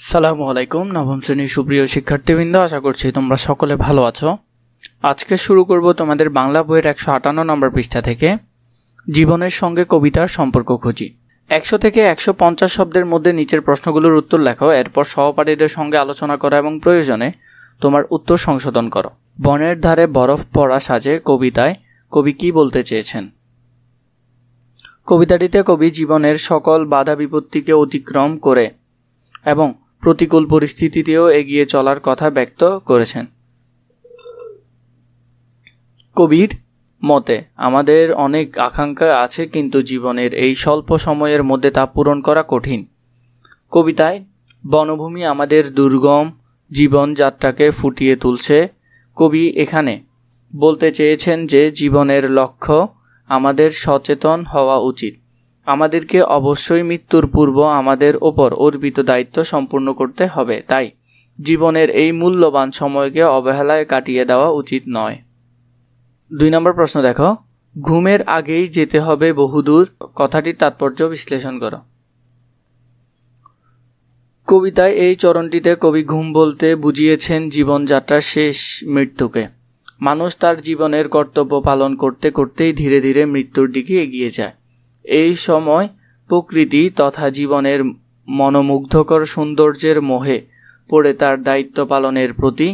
সালামু আলাইকুম নবম শ্রেণীর সুপ্রিয় শিক্ষার্থীবৃন্দ, আশা করছি তোমরা সকলে ভালো আছো। আজকে শুরু করব তোমাদের বাংলা বইয়ের 158 নম্বর পৃষ্ঠা থেকে জীবনের সঙ্গে কবিতার সম্পর্ক খুঁজি। 100 থেকে 150 শব্দের মধ্যে নিচের প্রশ্নগুলোর উত্তর লেখো, এরপর সহপাঠীদের সঙ্গে আলোচনা করো এবং প্রয়োজনে তোমার উত্তর সংশোধন করো। বনের ধারে বরফ পড়া সাজে কবিতায় কবি কি বলতে চেয়েছেন? কবিতাটিতে কবি জীবনের সকল বাধা বিপত্তিকে অতিক্রম করে এবং প্রতিকূল পরিস্থিতিতেও এগিয়ে চলার কথা ব্যক্ত করেছেন। কবির মতে আমাদের অনেক আকাঙ্ক্ষা আছে, কিন্তু জীবনের এই স্বল্প সময়ের মধ্যে তা পূরণ করা কঠিন। কবিতায় বনভূমি আমাদের দুর্গম জীবনযাত্রাকে ফুটিয়ে তুলছে। কবি এখানে বলতে চেয়েছেন যে জীবনের লক্ষ্য আমাদের সচেতন হওয়া উচিত। আমাদেরকে অবশ্যই মৃত্যুর পূর্ব আমাদের ওপর অর্পিত দায়িত্ব সম্পূর্ণ করতে হবে। তাই জীবনের এই মূল্যবান সময়কে অবহেলায় কাটিয়ে দেওয়া উচিত নয়। 2 নম্বর প্রশ্ন দেখো, ঘুমের আগেই যেতে হবে বহুদূর, কথাটির তাৎপর্য বিশ্লেষণ করো। কবিতায় এই চরণটিতে কবি ঘুম বলতে বুঝিয়েছেন জীবনযাত্রার শেষ মৃত্যুকে। মানুষ তার জীবনের কর্তব্য পালন করতে করতেই ধীরে ধীরে মৃত্যুর দিকে এগিয়ে যায়। এই সময় প্রকৃতি তথা জীবনের মনোমুগ্ধকর সৌন্দর্যের মোহে পড়ে তার দায়িত্ব পালনের প্রতি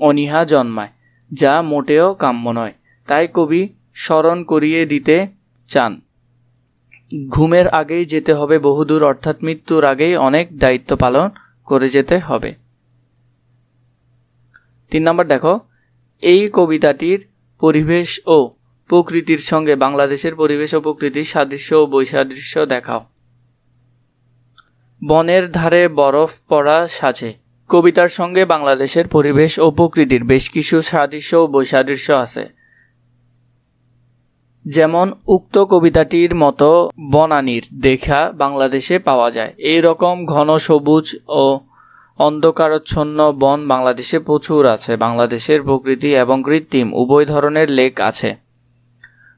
অনীহা জন্মায়, যা মোটেও কাম্য নয়। তাই কবি স্মরণ করিয়ে দিতে চান ঘুমের আগেই যেতে হবে বহুদূর, অর্থাৎ মৃত্যুর আগেই অনেক দায়িত্ব পালন করে যেতে হবে। 3 নম্বর দেখো, এই কবিতাটির পরিবেশ ও প্রকৃতির সঙ্গে বাংলাদেশের পরিবেশ ও প্রকৃতির সাদৃশ্য ও বৈসাদৃশ্য দেখাও। বনের ধারে বরফ পড়া সাজে কবিতার সঙ্গে বাংলাদেশের পরিবেশ ও প্রকৃতির বেশ কিছু সাদৃশ্য ও বৈসাদৃশ্য আছে। যেমন উক্ত কবিতাটির মতো বনানীর দেখা বাংলাদেশে পাওয়া যায়। এই রকম ঘন সবুজ ও অন্ধকারাচ্ছন্ন বন বাংলাদেশে প্রচুর আছে। বাংলাদেশের প্রকৃতি এবং কৃত্রিম উভয় ধরনের লেক আছে।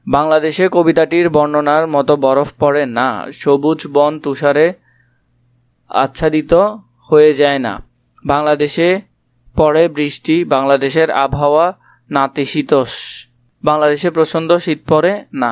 বাংলাদেশে কবিতাটির বর্ণনার মতো বরফ পড়ে না, সবুজ বন তুষারে আচ্ছাদিত হয়ে যায় না। বাংলাদেশে পড়ে বৃষ্টি, বাংলাদেশের আবহাওয়া নাতিশীতোষ্ণ, বাংলাদেশে প্রচণ্ড শীত পড়ে না।